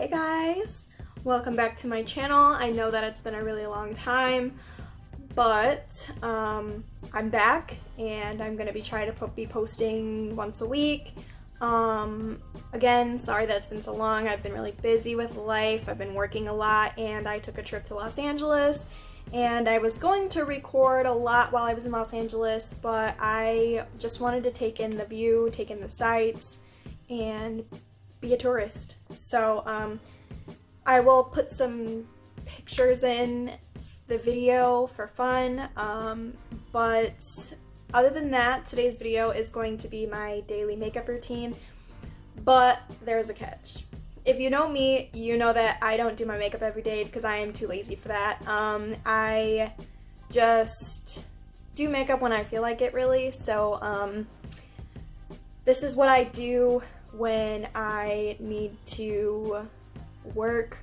Hey guys, welcome back to my channel. I know that it's been a really long time, but I'm back and I'm gonna be trying to be posting once a week. Again, sorry that it's been so long. I've been really busy with life. I've been working a lot and I took a trip to Los Angeles and I was going to record a lot while I was in Los Angeles, but I just wanted to take in the view, take in the sights, and be a tourist. So I will put some pictures in the video for fun, but other than that, today's video is going to be my daily makeup routine, but there's a catch. If you know me, you know that I don't do my makeup every day because I am too lazy for that. I just do makeup when I feel like it, really. So this is what I do when I need to work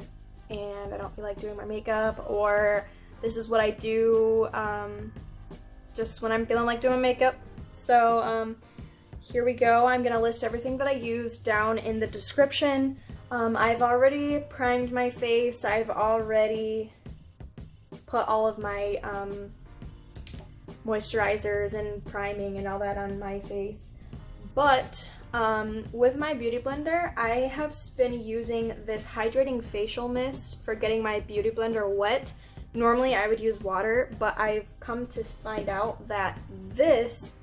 and I don't feel like doing my makeup, or this is what I do just when I'm feeling like doing makeup. So here we go. I'm gonna list everything that I use down in the description. I've already primed my face. I've already put all of my moisturizers and priming and all that on my face. But with my beauty blender, I have been using this hydrating facial mist for getting my beauty blender wet. Normally I would use water, but I've come to find out that this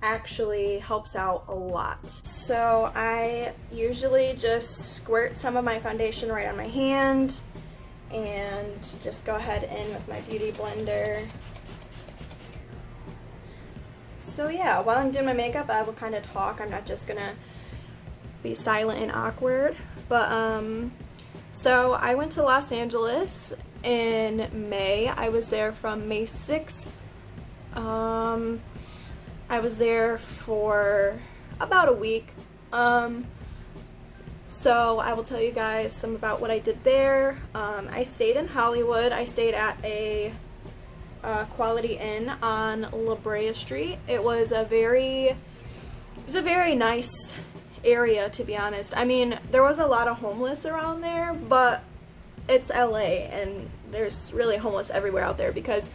actually helps out a lot. So I usually just squirt some of my foundation right on my hand and just go ahead in with my beauty blender. So yeah, while I'm doing my makeup, I will kind of talk. I'm not just gonna be silent and awkward. But so I went to Los Angeles in May. I was there from May 6th. I was there for about a week. So I will tell you guys some about what I did there. I stayed in Hollywood. I stayed at a Quality Inn on La Brea Street. It was a very nice area, to be honest. I mean, there was a lot of homeless around there, but it's LA and there's really homeless everywhere out there, because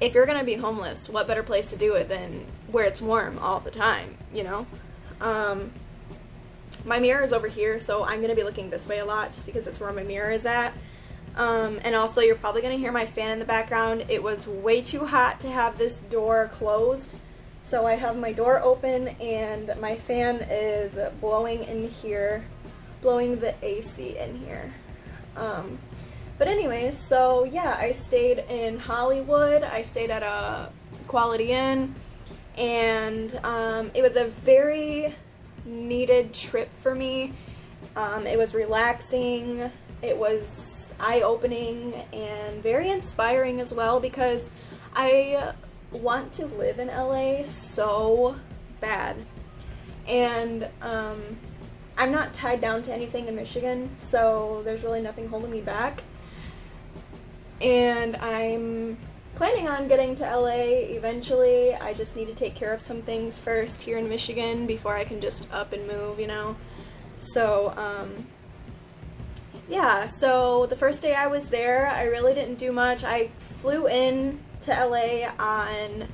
if you're gonna be homeless, what better place to do it than where it's warm all the time, you know? My mirror is over here, so I'm gonna be looking this way a lot just because it's where my mirror is at. And also, you're probably gonna hear my fan in the background. It was way too hot to have this door closed, so I have my door open and my fan is blowing in here, blowing the AC in here. But anyways, so yeah, I stayed in Hollywood. I stayed at a Quality Inn, and it was a very needed trip for me. It was relaxing. It was eye-opening and very inspiring as well, because I want to live in LA so bad. And I'm not tied down to anything in Michigan, so there's really nothing holding me back. And I'm planning on getting to LA eventually. I just need to take care of some things first here in Michigan before I can just up and move, you know? So, yeah, so the first day I was there, I really didn't do much. I flew in to LA on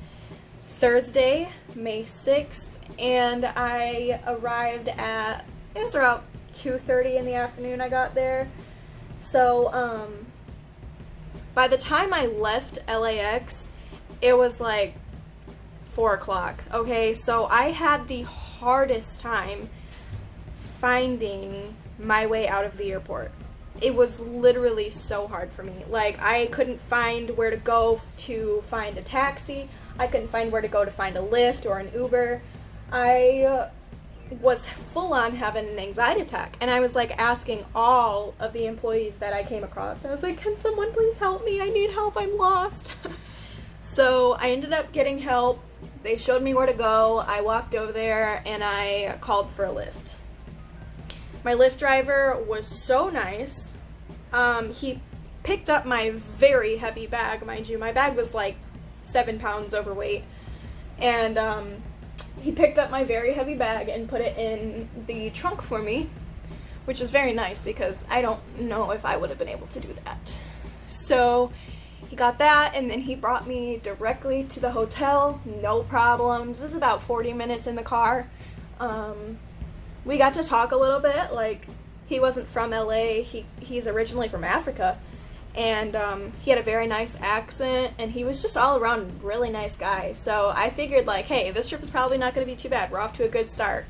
Thursday, May 6th, and I arrived at, it was around 2:30 in the afternoon I got there. So, by the time I left LAX, it was like 4 o'clock, okay? So I had the hardest time finding my way out of the airport. It was literally so hard for me. Like, I couldn't find where to go to find a taxi. I couldn't find where to go to find a Lyft or an Uber. I was full on having an anxiety attack, and I was like asking all of the employees that I came across. I was like, can someone please help me? I need help, I'm lost. So I ended up getting help. They showed me where to go. I walked over there and I called for a Lyft. My Lyft driver was so nice. He picked up my very heavy bag, mind you. My bag was like 7 pounds overweight, and he picked up my very heavy bag and put it in the trunk for me, which was very nice because I don't know if I would have been able to do that. So he got that, and then he brought me directly to the hotel, no problems. This is about 40 minutes in the car. We got to talk a little bit. Like, he wasn't from LA, he's originally from Africa, and he had a very nice accent, and he was just all around really nice guy. So I figured, like, hey, this trip is probably not going to be too bad. We're off to a good start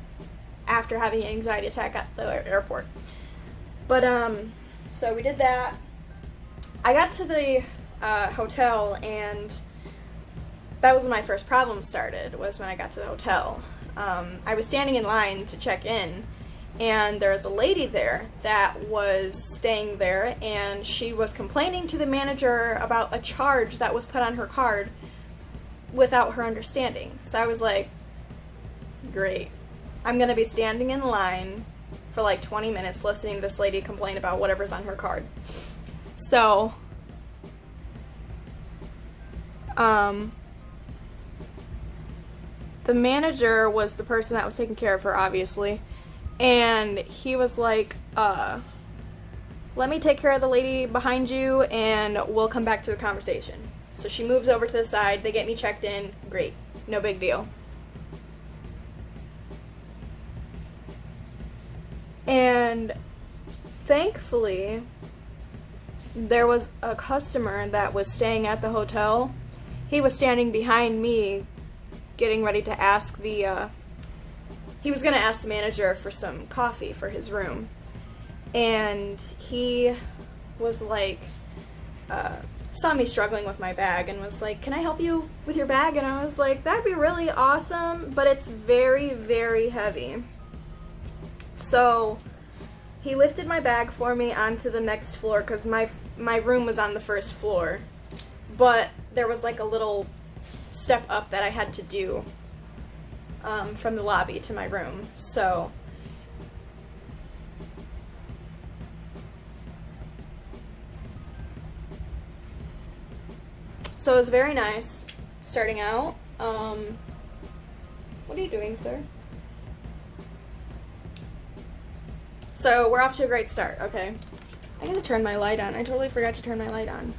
after having an anxiety attack at the airport. But so we did that. I got to the hotel, and that was when my first problem started, was when I got to the hotel. I was standing in line to check in, and there was a lady there that was staying there, and she was complaining to the manager about a charge that was put on her card without her understanding. So I was like, great. I'm gonna be standing in line for like 20 minutes listening to this lady complain about whatever's on her card. So the manager was the person that was taking care of her, obviously, and he was like, let me take care of the lady behind you and we'll come back to the conversation. So she moves over to the side, they get me checked in, great, no big deal. And thankfully, there was a customer that was staying at the hotel. He was standing behind me getting ready to ask the, he was going to ask the manager for some coffee for his room. And he was like, saw me struggling with my bag and was like, can I help you with your bag? And I was like, that'd be really awesome, but it's very, very heavy. So he lifted my bag for me onto the next floor, because my room was on the first floor, but there was like a little step up that I had to do from the lobby to my room. So it was very nice starting out. What are you doing, sir? So we're off to a great start. Okay, I gotta turn my light on. I totally forgot to turn my light on.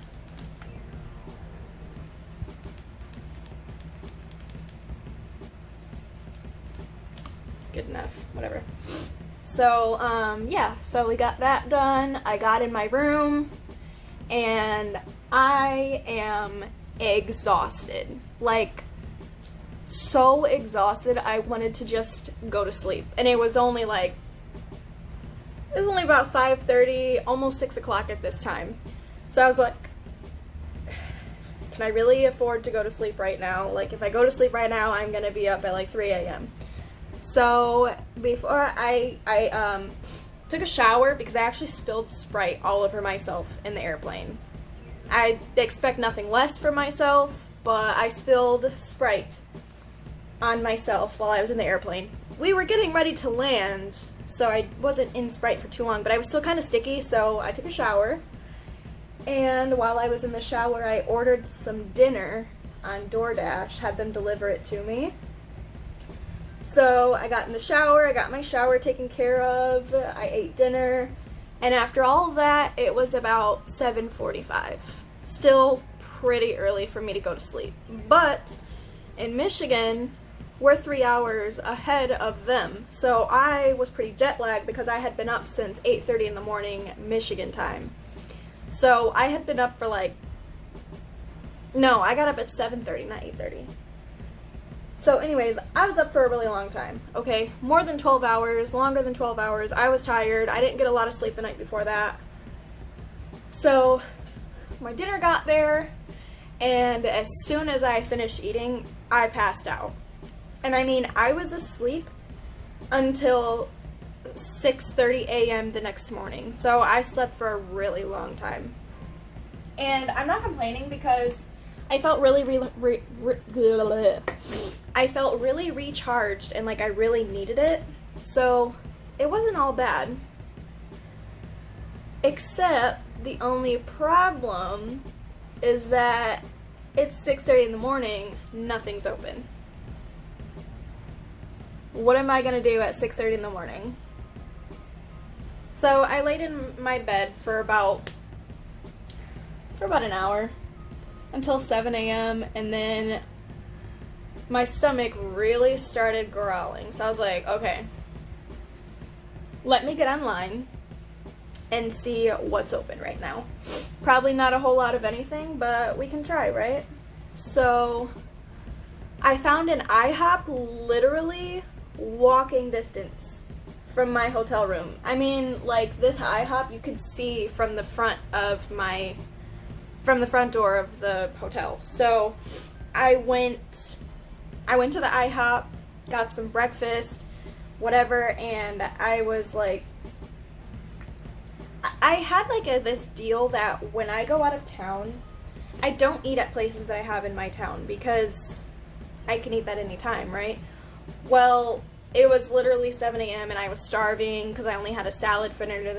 Good enough, whatever. So yeah, so we got that done. I got in my room and I am exhausted. Like, so exhausted, I wanted to just go to sleep. And it was only like, it was only about 5:30, almost 6 o'clock at this time. So I was like, can I really afford to go to sleep right now? Like, if I go to sleep right now, I'm gonna be up at like 3 a.m. So before I took a shower, because I actually spilled Sprite all over myself in the airplane. I expect nothing less from myself, but I spilled Sprite on myself while I was in the airplane. We were getting ready to land, so I wasn't in Sprite for too long, but I was still kind of sticky, so I took a shower. And while I was in the shower, I ordered some dinner on DoorDash, had them deliver it to me. So I got in the shower, I got my shower taken care of, I ate dinner, and after all of that, it was about 7:45. Still pretty early for me to go to sleep. But in Michigan, we're 3 hours ahead of them. So I was pretty jet lagged because I had been up since 8:30 in the morning Michigan time. So I had been up for like, no, I got up at 7:30, not 8:30. So anyways, I was up for a really long time, okay? More than 12 hours, longer than 12 hours. I was tired. I didn't get a lot of sleep the night before that. So my dinner got there, and as soon as I finished eating, I passed out. And I mean, I was asleep until 6:30 a.m. the next morning. So I slept for a really long time. And I'm not complaining because I felt really recharged, and like I really needed it. So it wasn't all bad. Except the only problem is that it's 6:30 in the morning, nothing's open. What am I gonna do at 6:30 in the morning? So I laid in my bed for about an hour until 7 a.m. and then my stomach really started growling. So I was like, okay, let me get online and see what's open right now. Probably not a whole lot of anything, but we can try, right? So I found an IHOP literally walking distance from my hotel room. I mean, like, this IHOP you could see from the front door of the hotel. So I went to the IHOP, got some breakfast, whatever, and I was like, I had like this deal that when I go out of town, I don't eat at places that I have in my town because I can eat that anytime, right? Well, it was literally 7 a.m. and I was starving because I only had a salad for dinner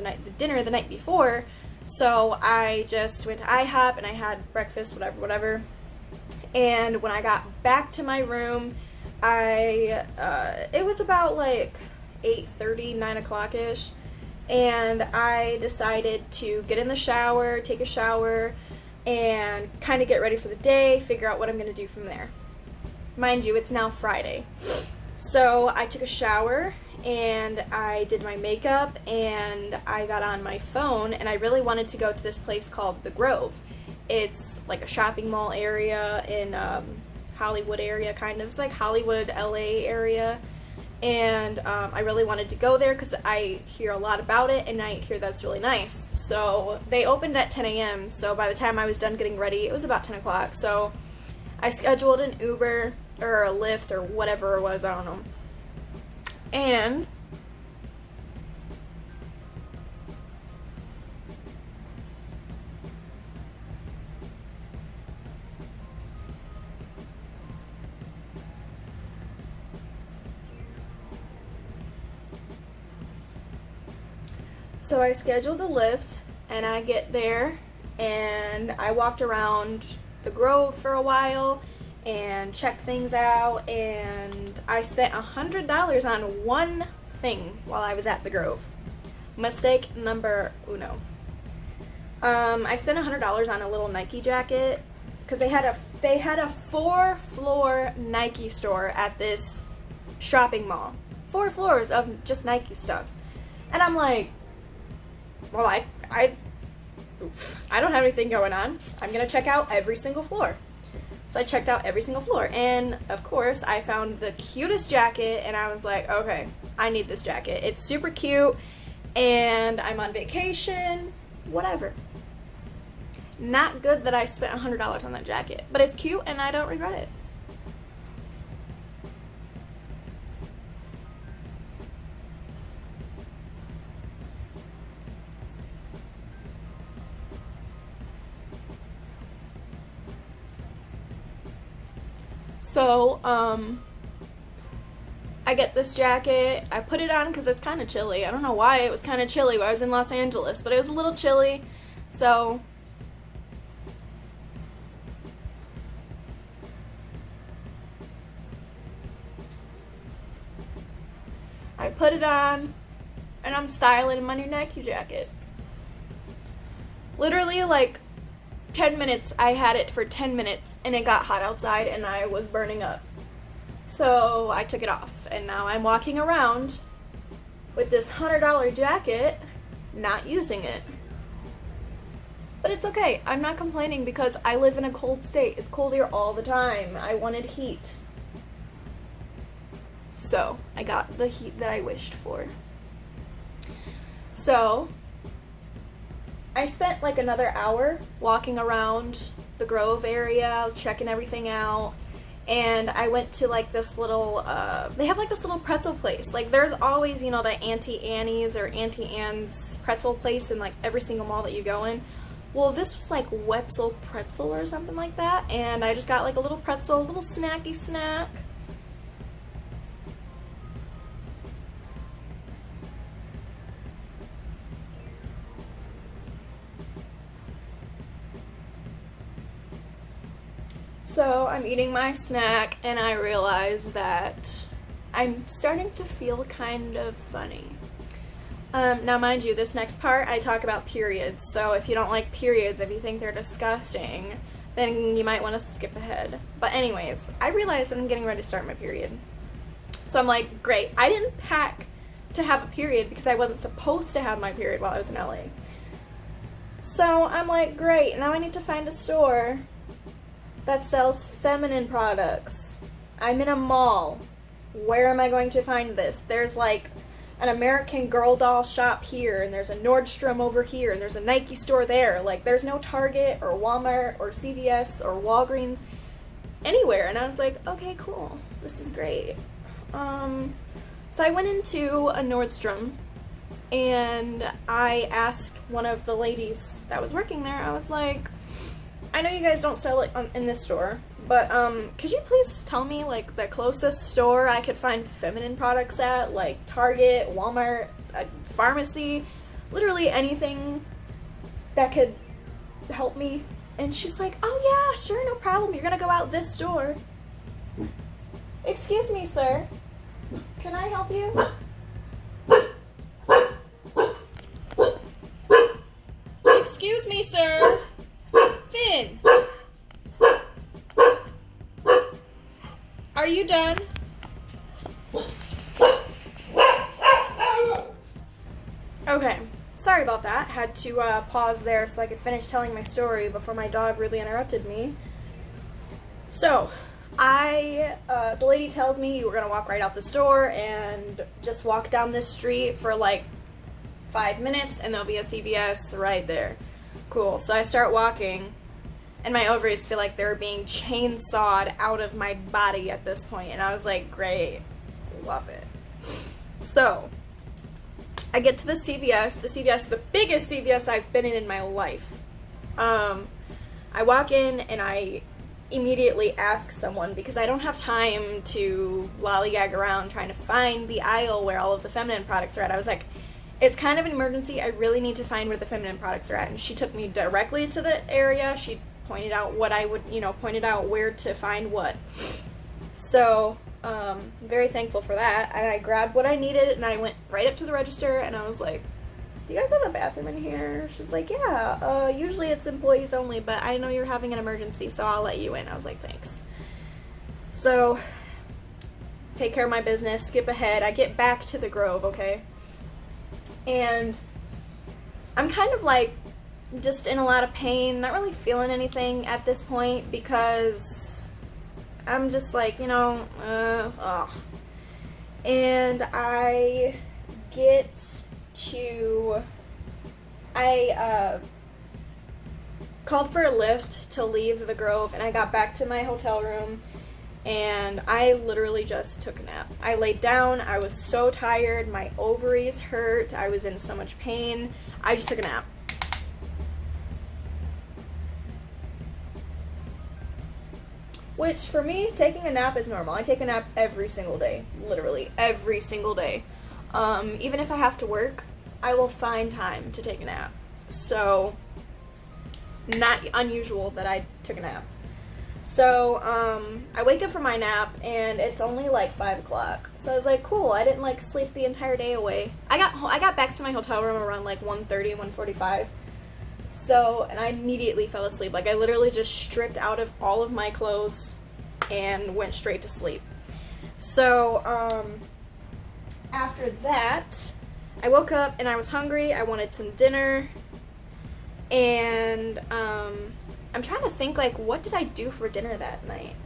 the night before. So I just went to IHOP and I had breakfast, whatever. And when I got back to my room, it was about like 8:30, 9 o'clock-ish. And I decided to get in the shower, take a shower, and kind of get ready for the day, figure out what I'm going to do from there. Mind you, it's now Friday. So I took a shower and I did my makeup and I got on my phone and I really wanted to go to this place called the Grwm. It's like a shopping mall area in Hollywood area, kind of. It's like Hollywood, LA area. And I really wanted to go there because I hear a lot about it and I hear that's really nice. So they opened at 10 a.m. So by the time I was done getting ready, it was about 10 o'clock. So I scheduled an Uber or a Lyft or whatever it was, I don't know. And so I scheduled the Lyft and I get there and I walked around the Grove for a while and checked things out, and I spent $100 on one thing while I was at the Grove. Mistake number uno. I spent $100 on a little Nike jacket because they had a 4-floor Nike store at this shopping mall. 4 floors of just Nike stuff. And I'm like, well, I don't have anything going on. I'm gonna check out every single floor. So I checked out every single floor, and of course I found the cutest jacket, and I was like, okay, I need this jacket. It's super cute, and I'm on vacation, whatever. Not good that I spent $100 on that jacket, but it's cute and I don't regret it. So, I get this jacket, I put it on because it's kind of chilly. I don't know why it was kind of chilly when I was in Los Angeles, but it was a little chilly, so I put it on, and I'm styling my new Nike jacket. Literally, like, 10 minutes, I had it for 10 minutes, and it got hot outside, and I was burning up. So I took it off, and now I'm walking around with this $100 jacket, not using it. But it's okay, I'm not complaining because I live in a cold state. It's cold here all the time. I wanted heat. So I got the heat that I wished for. So I spent like another hour walking around the Grove area, checking everything out, and I went to like this little, they have like this little pretzel place. Like there's always, you know, the Auntie Annie's or Auntie Anne's pretzel place in like every single mall that you go in. Well, this was like Wetzel Pretzel or something like that, and I just got like a little pretzel, a little snacky snack. So I'm eating my snack and I realize that I'm starting to feel kind of funny. Now mind you, this next part I talk about periods, so if you don't like periods, if you think they're disgusting, then you might want to skip ahead. But anyways, I realized that I'm getting ready to start my period. So I'm like, great. I didn't pack to have a period because I wasn't supposed to have my period while I was in LA. So I'm like, great, now I need to find a store that sells feminine products. I'm in a mall. Where am I going to find this? There's like an American Girl doll shop here, and there's a Nordstrom over here, and there's a Nike store there. Like, there's no Target or Walmart or CVS or Walgreens anywhere. And I was like, okay, cool. This is great. So I went into a Nordstrom, and I asked one of the ladies that was working there, I was like, I know you guys don't sell it in this store, but could you please tell me like the closest store I could find feminine products at, like Target, Walmart, a pharmacy, literally anything that could help me? And she's like, oh yeah, sure, no problem, you're gonna go out this door. Excuse me, sir, can I help you? Excuse me, sir. Finn, are you done? Okay, sorry about that. Had to pause there so I could finish telling my story before my dog really interrupted me. So, the lady tells me you were gonna walk right out the store and just walk down this street for like 5 minutes and there'll be a CVS right there. Cool, so I start walking and my ovaries feel like they're being chainsawed out of my body at this point, and I was like, great, love it. So I get to the CVS, the biggest CVS I've been in my life. I walk in and I immediately ask someone, because I don't have time to lollygag around trying to find the aisle where all of the feminine products are at. I was like, it's kind of an emergency, I really need to find where the feminine products are at. And she took me directly to the area. She pointed out what I would, pointed out where to find what. So, very thankful for that. And I grabbed what I needed and I went right up to the register and I was like, do you guys have a bathroom in here? She's like, yeah, usually it's employees only, but I know you're having an emergency, so I'll let you in. I was like, thanks. So, take care of my business, skip ahead. I get back to the Grove, okay? And I'm kind of like just in a lot of pain, not really feeling anything at this point because I'm just like, ugh. And I called for a lift to leave the Grove, and I got back to my hotel room and I literally just took a nap. I laid down, I was so tired, my ovaries hurt, I was in so much pain, I just took a nap. Which, for me, taking a nap is normal. I take a nap every single day, literally every single day. Even if I have to work, I will find time to take a nap. So, not unusual that I took a nap. So, I wake up from my nap, and it's only like 5 o'clock. So I was like, cool, I didn't like sleep the entire day away. I got back to my hotel room around like 1:30, 1:45. So, and I immediately fell asleep. Like, I literally just stripped out of all of my clothes and went straight to sleep. So, after that, I woke up and I was hungry. I wanted some dinner. And, I'm trying to think, like, what did I do for dinner that night?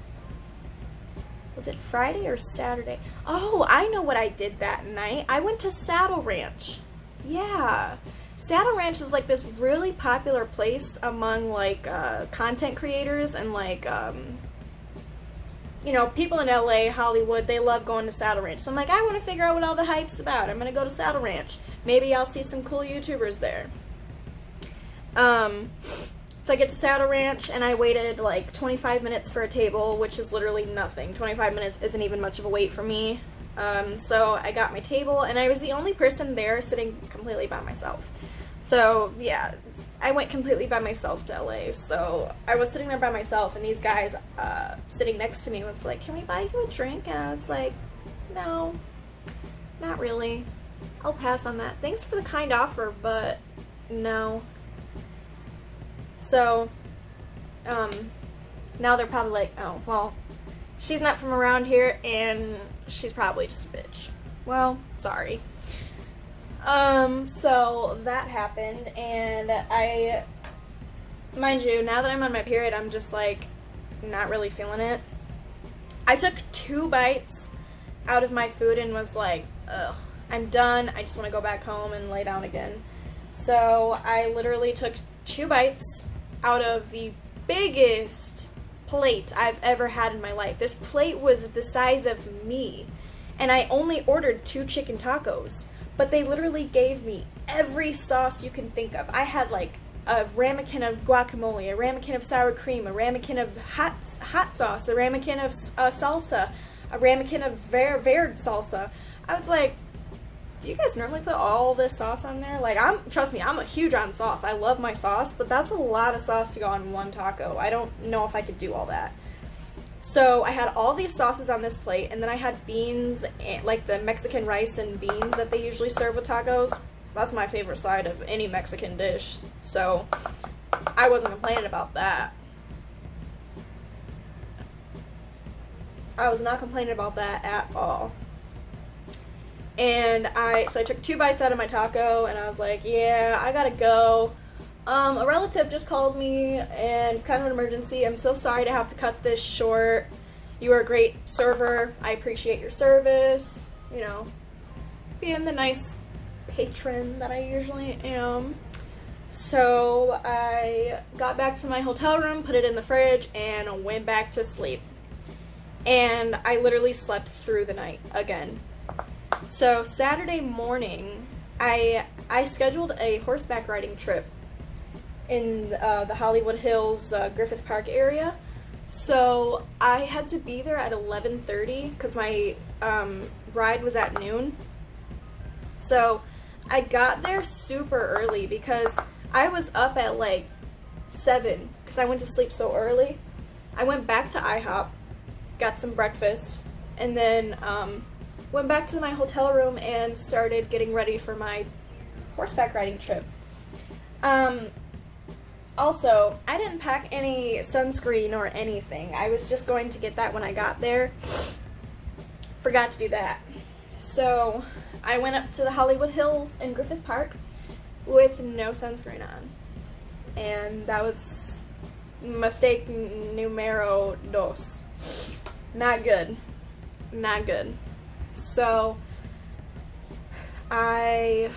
Was it Friday or Saturday? Oh, I know what I did that night. I went to Saddle Ranch. Yeah. Saddle Ranch is like this really popular place among like content creators and like people in LA, Hollywood, they love going to Saddle Ranch. So I'm like, I want to figure out what all the hype's about. I'm gonna go to Saddle Ranch. Maybe I'll see some cool YouTubers there. So I get to Saddle Ranch and I waited like 25 minutes for a table, which is literally nothing. 25 minutes isn't even much of a wait for me. So I got my table and I was the only person there sitting completely by myself. So yeah, I went completely by myself to LA. So I was sitting there by myself and these guys sitting next to me was like, can we buy you a drink? And I was like, no, not really. I'll pass on that. Thanks for the kind offer, but no. So, now they're probably like, oh, well, she's not from around here, and she's probably just a bitch. Well, sorry. So that happened, and mind you, now that I'm on my period, I'm just, like, not really feeling it. I took 2 bites out of my food and was like, ugh, I'm done. I just want to go back home and lay down again. So I literally took 2 bites out of the biggest plate I've ever had in my life. This plate was the size of me, and I only ordered 2 chicken tacos, but they literally gave me every sauce you can think of. I had like a ramekin of guacamole, a ramekin of sour cream, a ramekin of hot sauce, a ramekin of salsa, a ramekin of verde salsa. I was like, do you guys normally put all this sauce on there? Like, trust me, I'm a huge on sauce. I love my sauce, but that's a lot of sauce to go on one taco. I don't know if I could do all that. So I had all these sauces on this plate, and then I had beans, like the Mexican rice and beans that they usually serve with tacos. That's my favorite side of any Mexican dish, so I wasn't complaining about that. I was not complaining about that at all. And so I took 2 bites out of my taco, and I was like, yeah, I gotta go. A relative just called me, and kind of an emergency. I'm so sorry to have to cut this short. You are a great server. I appreciate your service. You know, being the nice patron that I usually am. So I got back to my hotel room, put it in the fridge, and went back to sleep. And I literally slept through the night again. So Saturday morning, I scheduled a horseback riding trip in the Hollywood Hills, Griffith Park area. So I had to be there at 11:30 because my ride was at noon. So I got there super early because I was up at like 7 because I went to sleep so early. I went back to IHOP, got some breakfast, and then went back to my hotel room and started getting ready for my horseback riding trip. Also, I didn't pack any sunscreen or anything. I was just going to get that when I got there. Forgot to do that. So I went up to the Hollywood Hills in Griffith Park with no sunscreen on. And that was mistake numero dos. Not good. Not good. So I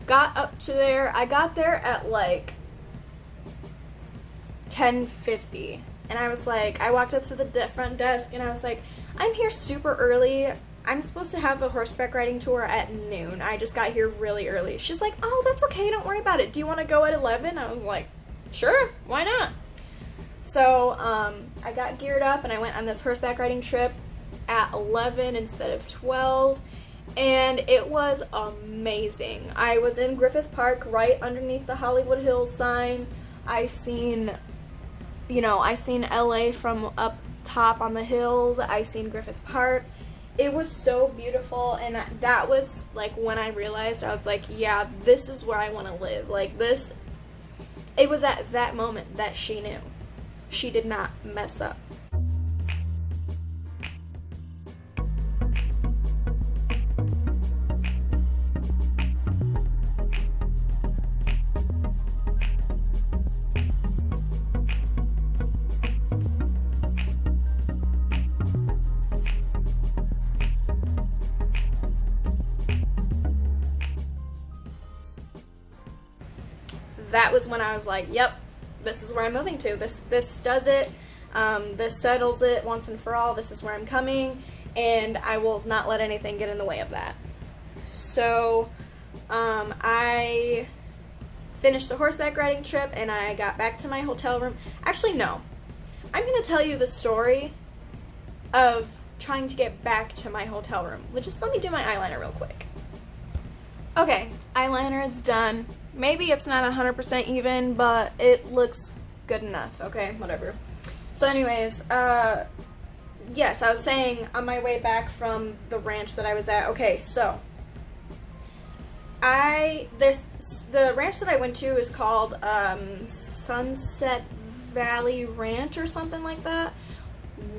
got up to there. I got there at like 10:50, and I was like, I walked up to the front desk and I was like, I'm here super early. I'm supposed to have a horseback riding tour at noon. I just got here really early. She's like, oh, that's okay, don't worry about it. Do you want to go at 11? I was like, sure, why not? So I got geared up and I went on this horseback riding trip at 11 instead of 12. And it was amazing. I was in Griffith Park right underneath the Hollywood Hills sign. I seen LA from up top on the hills. I seen Griffith Park. It was so beautiful, and that was like when I realized, I was like, yeah, this is where I want to live. Like this, it was at that moment that she knew. She did not mess up. That was when I was like, yep, this is where I'm moving to. This does it. This settles it once and for all. This is where I'm coming, and I will not let anything get in the way of that. So I finished the horseback riding trip, and I got back to my hotel room. Actually, no. I'm going to tell you the story of trying to get back to my hotel room. Just let me do my eyeliner real quick. Okay, eyeliner is done. Maybe it's not 100% even, but it looks good enough. Okay, whatever. So anyways, yes, I was saying on my way back from the ranch that I was at. Okay, so the ranch that I went to is called Sunset Valley Ranch or something like that.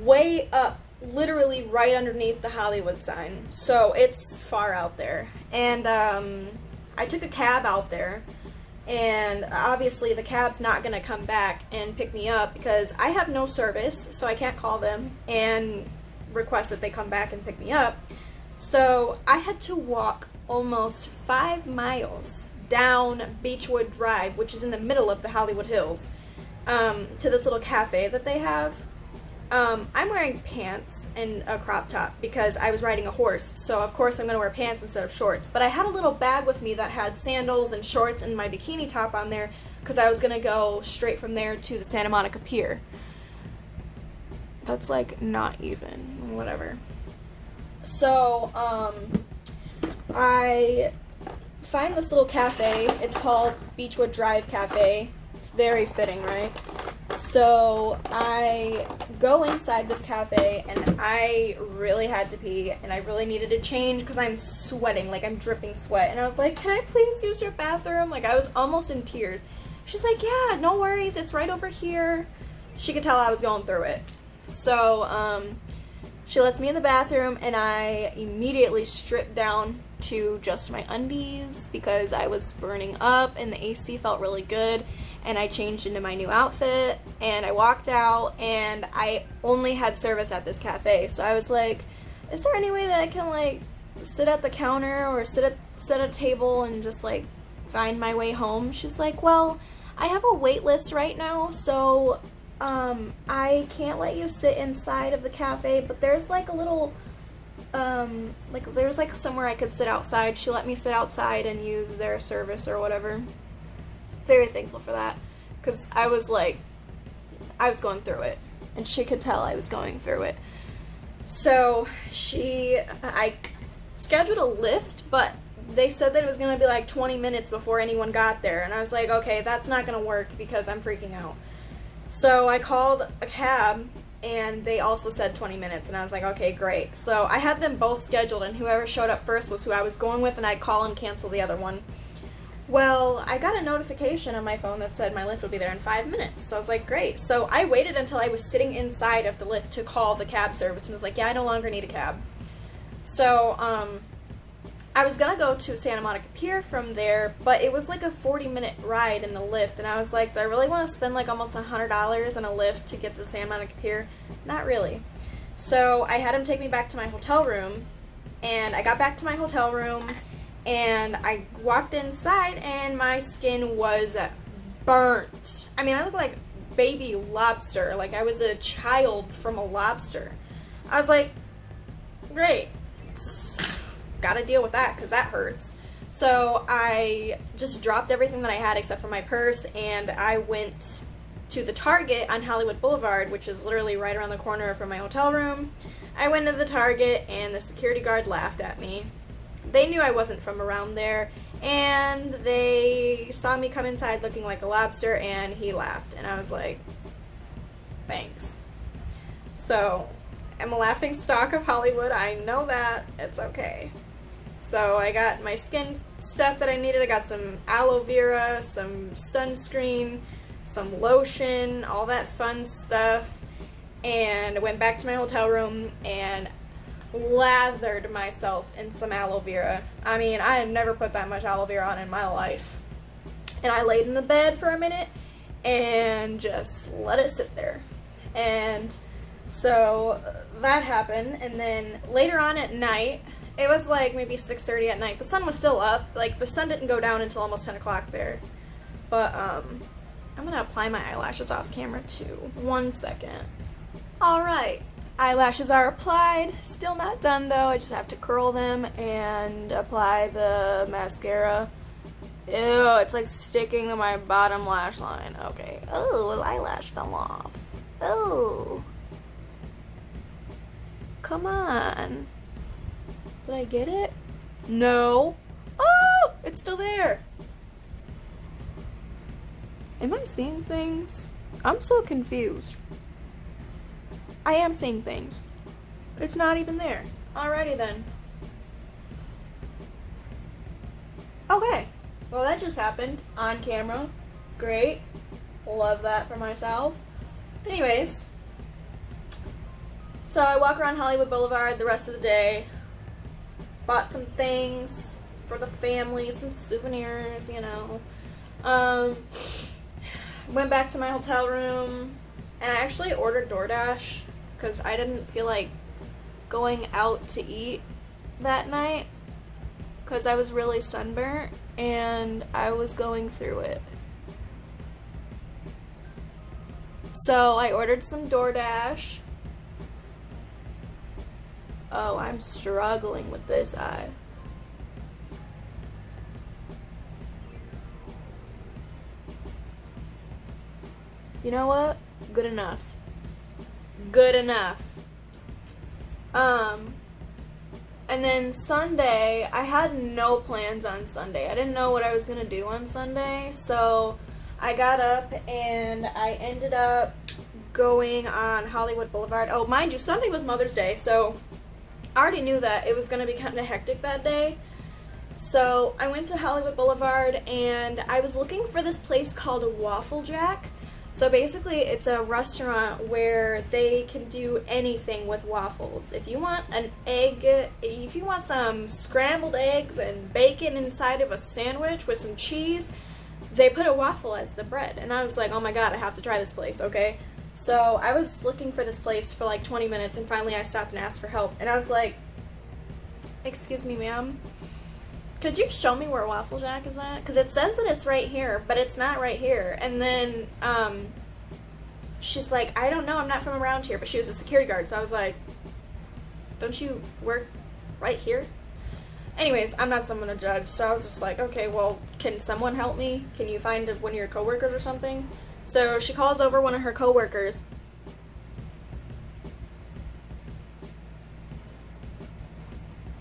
Way up, literally right underneath the Hollywood sign. So it's far out there. And I took a cab out there. And obviously the cab's not going to come back and pick me up because I have no service, so I can't call them and request that they come back and pick me up. So I had to walk almost 5 miles down Beechwood Drive, which is in the middle of the Hollywood Hills, to this little cafe that they have. I'm wearing pants and a crop top because I was riding a horse, so of course I'm going to wear pants instead of shorts. But I had a little bag with me that had sandals and shorts and my bikini top on there because I was going to go straight from there to the Santa Monica Pier. That's like not even, whatever. So, I find this little cafe. It's called Beechwood Drive Cafe. Very fitting, right? So I go inside this cafe and I really had to pee and I really needed to change because I'm sweating, like I'm dripping sweat. And I was like, can I please use your bathroom? Like I was almost in tears. She's like, yeah, no worries, it's right over here. She could tell I was going through it. So she lets me in the bathroom and I immediately stripped down to just my undies because I was burning up and the AC felt really good. And I changed into my new outfit and I walked out and I only had service at this cafe. So I was like, is there any way that I can like sit at the counter or sit at a table and just like find my way home? She's like, well, I have a wait list right now, so I can't let you sit inside of the cafe, but there's like a little there's like somewhere I could sit outside. She let me sit outside and use their service or whatever. Very thankful for that, because I was going through it, and she could tell I was going through it. So I scheduled a lift, but they said that it was going to be like 20 minutes before anyone got there, and I was like, okay, that's not going to work because I'm freaking out. So I called a cab, and they also said 20 minutes, and I was like, okay, great. So I had them both scheduled, and whoever showed up first was who I was going with, and I'd call and cancel the other one. Well, I got a notification on my phone that said my lift would be there in 5 minutes. So I was like, great. So I waited until I was sitting inside of the lift to call the cab service and was like, yeah, I no longer need a cab. So I was going to go to Santa Monica Pier from there, but it was like a 40-minute ride in the lift. And I was like, do I really want to spend like almost $100 on a lift to get to Santa Monica Pier? Not really. So I had him take me back to my hotel room. And I got back to my hotel room. And I walked inside and my skin was burnt. I mean, I look like baby lobster. Like I was a child from a lobster. I was like, great. Gotta deal with that because that hurts. So I just dropped everything that I had except for my purse and I went to the Target on Hollywood Boulevard, which is literally right around the corner from my hotel room. I went to the Target and the security guard laughed at me. They knew I wasn't from around there, and they saw me come inside looking like a lobster, and he laughed, and I was like, thanks. So, I'm a laughing stock of Hollywood, I know that, it's okay. So, I got my skin stuff that I needed. I got some aloe vera, some sunscreen, some lotion, all that fun stuff, and I went back to my hotel room, and lathered myself in some aloe vera. I mean, I had never put that much aloe vera on in my life. And I laid in the bed for a minute and just let it sit there. And so that happened. And then later on at night, it was like maybe 6:30 at night. The sun was still up. Like the sun didn't go down until almost 10 o'clock there. But I'm gonna apply my eyelashes off camera too. 1 second. Alright. Eyelashes are applied. Still not done though. I just have to curl them and apply the mascara. Ew, it's like sticking to my bottom lash line. Okay. Oh, an eyelash fell off. Oh. Come on. Did I get it? No. Oh, it's still there. Am I seeing things? I'm so confused. I am seeing things. It's not even there. Alrighty then. Okay. Well, that just happened on camera. Great. Love that for myself. Anyways. So I walk around Hollywood Boulevard the rest of the day. Bought some things for the family, some souvenirs, you know. Went back to my hotel room, and I actually ordered DoorDash because I didn't feel like going out to eat that night because I was really sunburnt and I was going through it. So I ordered some DoorDash. Oh, I'm struggling with this eye. You know what? Good enough. Good enough. And then Sunday, I had no plans on Sunday. I didn't know what I was gonna do on Sunday, so I got up and I ended up going on Hollywood Boulevard. Oh, mind you, Sunday was Mother's Day, so I already knew that it was gonna be kind of hectic that day. So I went to Hollywood Boulevard and I was looking for this place called Waffle Jack. So basically it's a restaurant where they can do anything with waffles. If you want an egg, if you want some scrambled eggs and bacon inside of a sandwich with some cheese, they put a waffle as the bread. And I was like, oh my god, I have to try this place, okay? So I was looking for this place for like 20 minutes and finally I stopped and asked for help. And I was like, excuse me, ma'am, could you show me where Waffle Jack is at? Because it says that it's right here, but it's not right here. And then she's like, I don't know, I'm not from around here. But she was a security guard, so I was like, don't you work right here? Anyways, I'm not someone to judge, so I was just like, okay, well, can someone help me? Can you find one of your coworkers or something? So she calls over one of her coworkers.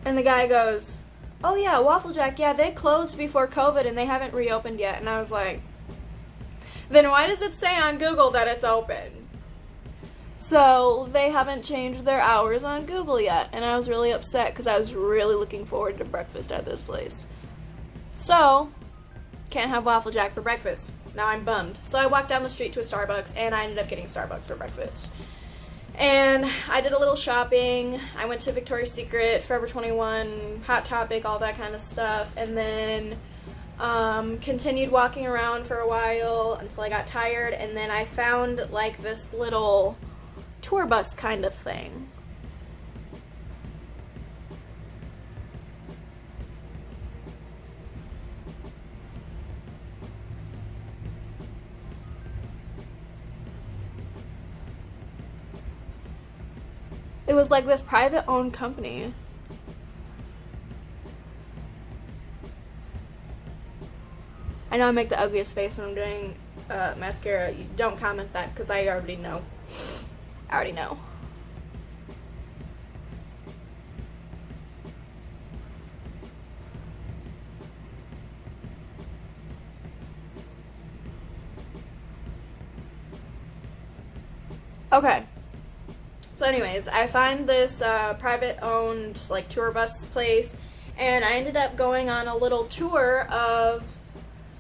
And the guy goes, oh yeah, Waffle Jack, yeah, they closed before COVID and they haven't reopened yet. And I was like, then why does it say on Google that it's open? So they haven't changed their hours on Google yet. And I was really upset because I was really looking forward to breakfast at this place. So, can't have Waffle Jack for breakfast. Now I'm bummed. So I walked down the street to a Starbucks and I ended up getting Starbucks for breakfast. And I did a little shopping. I went to Victoria's Secret, Forever 21, Hot Topic, all that kind of stuff. And then continued walking around for a while until I got tired. And then I found like this little tour bus kind of thing. It was like this private-owned company. I know I make the ugliest face when I'm doing mascara. You don't comment that because I already know. I already know. Okay. So anyways, I find this private-owned like tour bus place, and I ended up going on a little tour of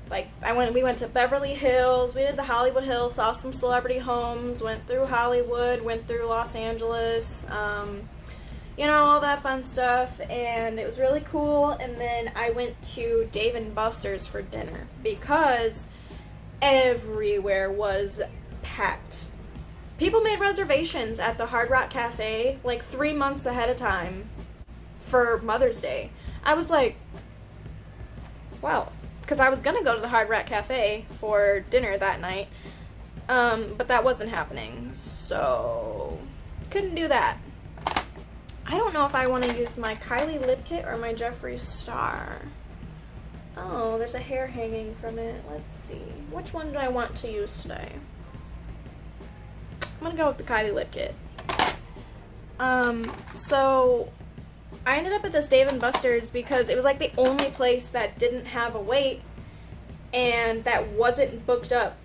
like we went to Beverly Hills, we did the Hollywood Hills, saw some celebrity homes, went through Hollywood, went through Los Angeles, you know, all that fun stuff, and it was really cool. And then I went to Dave & Buster's for dinner because everywhere was packed. People made reservations at the Hard Rock Cafe like 3 months ahead of time for Mother's Day. I was like, wow, because I was going to go to the Hard Rock Cafe for dinner that night, but that wasn't happening, so couldn't do that. I don't know if I want to use my Kylie Lip Kit or my Jeffree Star. Oh, there's a hair hanging from it. Let's see. Which one do I want to use today? I'm gonna go with the Kylie Lip Kit. So I ended up at this Dave & Buster's because it was like the only place that didn't have a wait and that wasn't booked up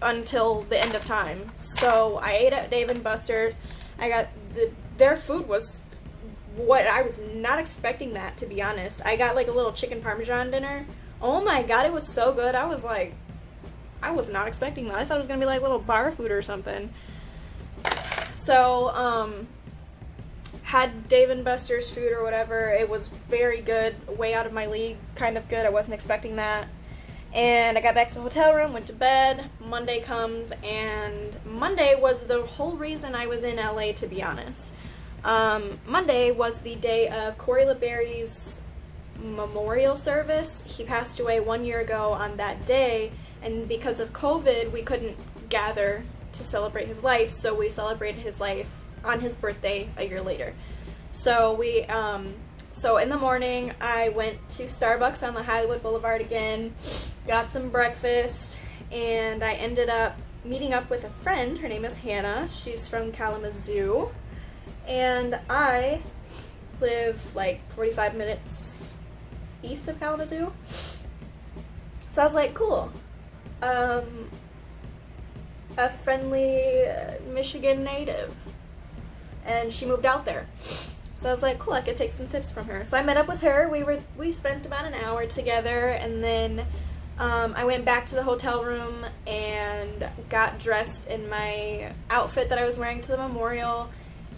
until the end of time. So I ate at Dave & Buster's. I got the their food was what I was not expecting that, to be honest. I got like a little chicken parmesan dinner. Oh my god, it was so good. I was like, I was not expecting that. I thought it was gonna be like little bar food or something. So, had Dave & Buster's food or whatever. It was very good, way out of my league, kind of good. I wasn't expecting that. And I got back to the hotel room, went to bed. Monday comes, and Monday was the whole reason I was in LA, to be honest. Monday was the day of Corey LeBerry's memorial service. He passed away 1 year ago on that day, and because of COVID, we couldn't gather to celebrate his life, so we celebrated his life on his birthday a year later. So so in the morning, I went to Starbucks on the Hollywood Boulevard again, got some breakfast, and I ended up meeting up with a friend. Her name is Hannah. She's from Kalamazoo, and I live like 45 minutes east of Kalamazoo. So I was like, cool. A friendly Michigan native, and she moved out there. So I was like, cool, I could take some tips from her. So I met up with her. We spent about an hour together, and then I went back to the hotel room and got dressed in my outfit that I was wearing to the memorial,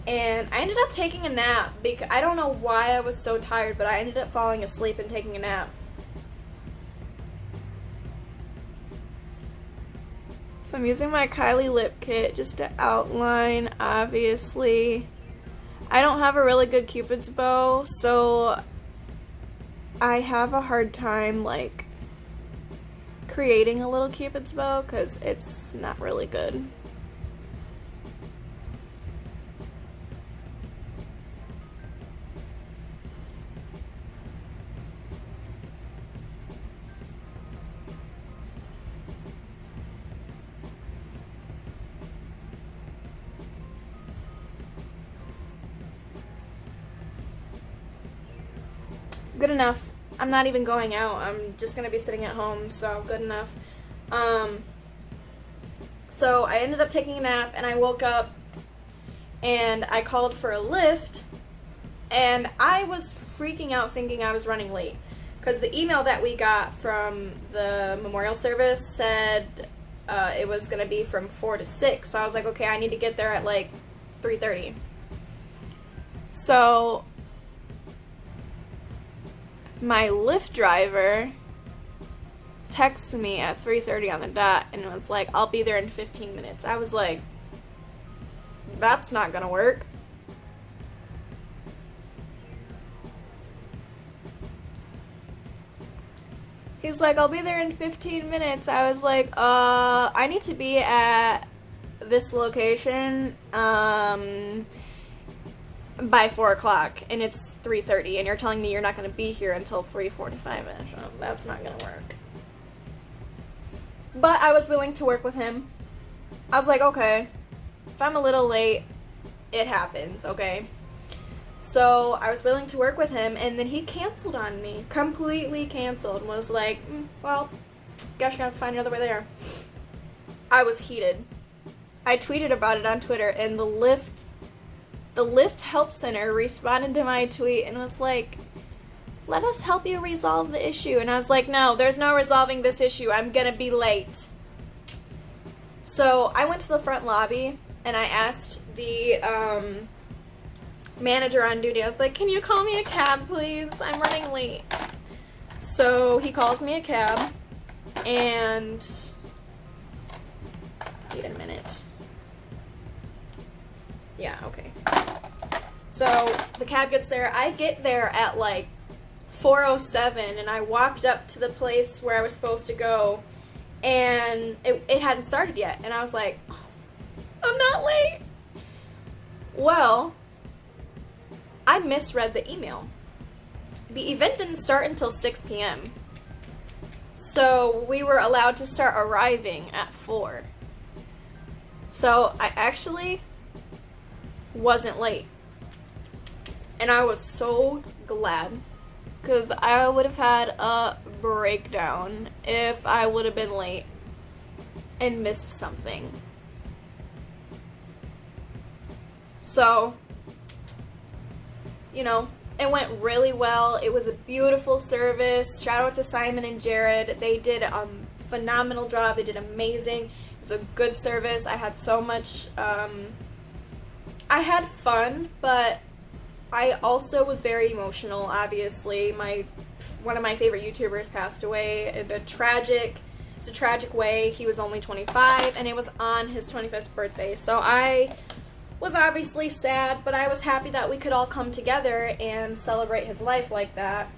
and I ended up taking a nap because I don't know why I was so tired, but I ended up falling asleep and taking a nap. So I'm using my Kylie lip kit just to outline, obviously. I don't have a really good Cupid's bow, so I have a hard time, like, creating a little Cupid's bow because it's not really good. Good enough. I'm not even going out. I'm just gonna be sitting at home, so good enough. So I ended up taking a nap, and I woke up and I called for a lift, and I was freaking out thinking I was running late because the email that we got from the memorial service said it was gonna be from 4 to 6. So I was like, okay, I need to get there at like 3:30. So my Lyft driver texted me at 3:30 on the dot and was like, I'll be there in 15 minutes. I was like, that's not gonna work. He's like, I'll be there in 15 minutes. I was like, I need to be at this location by 4 o'clock, and it's 3:30, and you're telling me you're not going to be here until 3:45ish. That's not going to work. But I was willing to work with him. I was like, okay, if I'm a little late, it happens, okay? So I was willing to work with him, and then he canceled on me. Completely canceled. Was like, well, guess you're going to have to find another way there. I was heated. I tweeted about it on Twitter, and the Lyft Help Center responded to my tweet and was like, let us help you resolve the issue. And I was like, no, there's no resolving this issue. I'm gonna be late. So I went to the front lobby and I asked the manager on duty, I was like, can you call me a cab, please? I'm running late. So he calls me a cab, and wait a minute. Yeah, okay. So the cab gets there. I get there at like 4:07, and I walked up to the place where I was supposed to go, and it hadn't started yet. And I was like, oh, I'm not late. Well, I misread the email. The event didn't start until 6 p.m. So we were allowed to start arriving at 4. So I actually wasn't late, and I was so glad, because I would have had a breakdown if I would have been late and missed something. So you know, it went really well. It was a beautiful service. Shout out to Simon and Jared. They did a phenomenal job. They did amazing. It was a good service. I had so much, I had fun, but I also was very emotional, obviously. One of my favorite YouTubers passed away in a tragic way. He was only 25, and it was on his 25th birthday. So I was obviously sad, but I was happy that we could all come together and celebrate his life like that.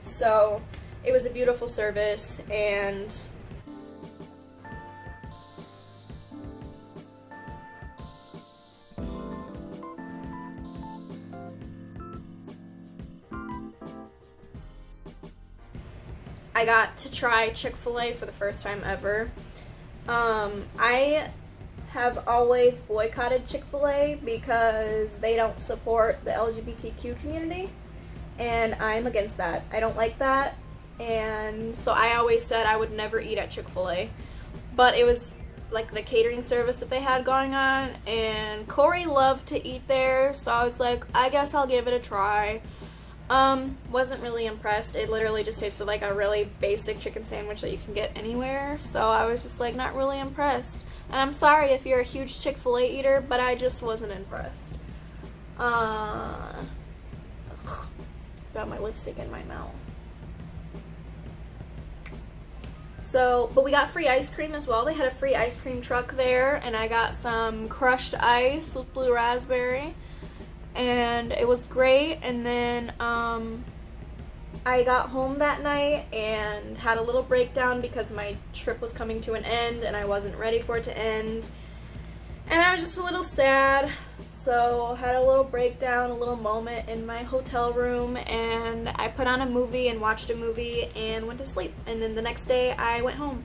So it was a beautiful service, and I got to try Chick-fil-A for the first time ever. I have always boycotted Chick-fil-A because they don't support the LGBTQ community, and I'm against that. I don't like that, and so I always said I would never eat at Chick-fil-A. But it was like the catering service that they had going on, and Corey loved to eat there, so I was like, I guess I'll give it a try. Wasn't really impressed. It literally just tasted like a really basic chicken sandwich that you can get anywhere, so I was just like not really impressed. And I'm sorry if you're a huge Chick-fil-A eater, but I just wasn't impressed. Got my lipstick in my mouth. So, but we got free ice cream as well. They had a free ice cream truck there, and I got some crushed ice with blue raspberry. And it was great. And then I got home that night and had a little breakdown because my trip was coming to an end and I wasn't ready for it to end, and I was just a little sad. So had a little breakdown, a little moment in my hotel room, and I put on a movie and watched a movie and went to sleep. And then the next day I went home.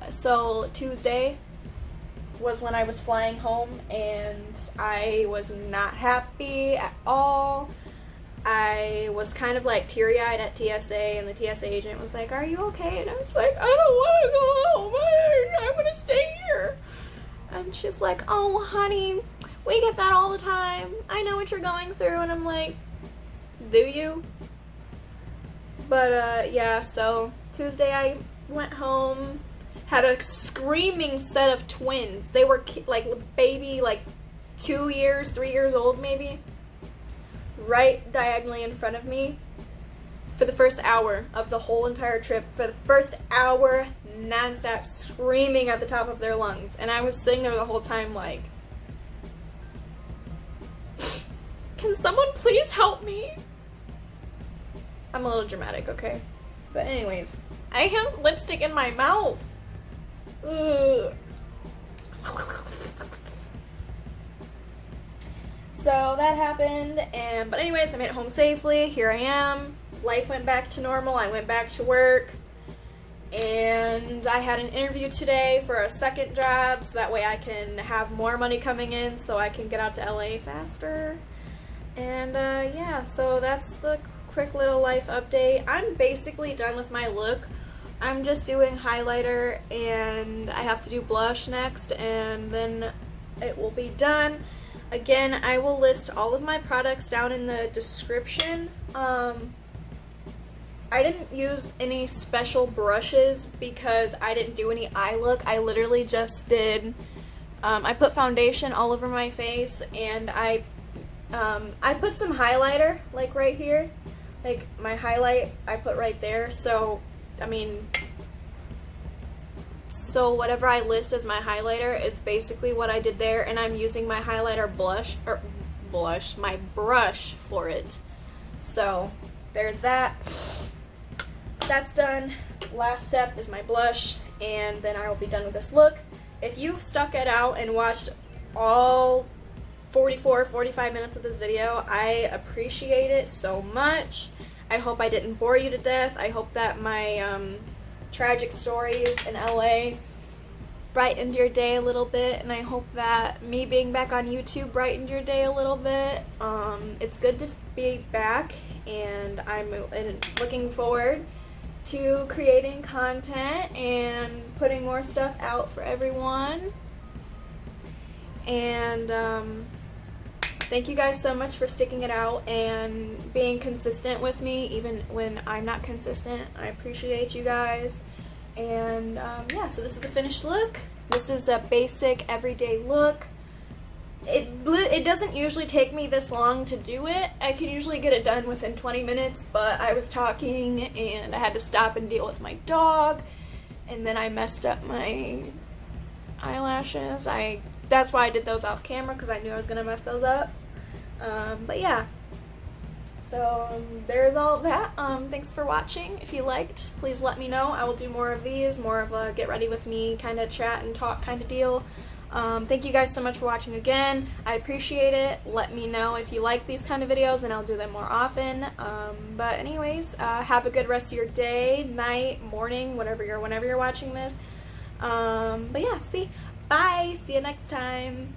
So Tuesday was when I was flying home, and I was not happy at all. I was kind of like teary-eyed at TSA, and the TSA agent was like, "Are you okay?" And I was like, "I don't want to go home. I'm gonna stay here." And she's like, "Oh, honey, we get that all the time. I know what you're going through." And I'm like, "Do you?" But yeah, so Tuesday I went home. Had a screaming set of twins. They were like baby, like 2 years, 3 years old maybe, right diagonally in front of me for the first hour of the whole entire trip. For the first hour, nonstop screaming at the top of their lungs. And I was sitting there the whole time like, can someone please help me? I'm a little dramatic, okay? But anyways, I have lipstick in my mouth. Ugh. So that happened, but anyways, I made it home safely. Here I am. Life went back to normal. I went back to work, and I had an interview today for a second job, so that way I can have more money coming in so I can get out to LA faster. And yeah, so that's the quick little life update. I'm basically done with my look. I'm just doing highlighter, and I have to do blush next, and then it will be done. Again, I will list all of my products down in the description. I didn't use any special brushes because I didn't do any eye look. I literally just did, I put foundation all over my face, and I put some highlighter, like right here. Like my highlight, I put right there, so I mean, so whatever I list as my highlighter is basically what I did there, and I'm using my highlighter my brush for it. So there's that. That's done. Last step is my blush, and then I will be done with this look. If you've stuck it out and watched all 45 minutes of this video, I appreciate it so much. I hope I didn't bore you to death. I hope that my tragic stories in LA brightened your day a little bit, and I hope that me being back on YouTube brightened your day a little bit. It's good to be back, and I'm looking forward to creating content and putting more stuff out for everyone. And thank you guys so much for sticking it out and being consistent with me even when I'm not consistent. I appreciate you guys. And yeah, so this is the finished look. This is a basic everyday look. It doesn't usually take me this long to do it. I can usually get it done within 20 minutes, but I was talking and I had to stop and deal with my dog, and then I messed up my eyelashes. That's why I did those off camera, because I knew I was gonna mess those up. But yeah, so there's all of that. Thanks for watching. If you liked, please let me know. I will do more of these, more of a get ready with me kind of chat and talk kind of deal. Thank you guys so much for watching again. I appreciate it. Let me know if you like these kind of videos and I'll do them more often. But anyways, have a good rest of your day, night, morning, whenever you're watching this. But yeah, bye. See you next time.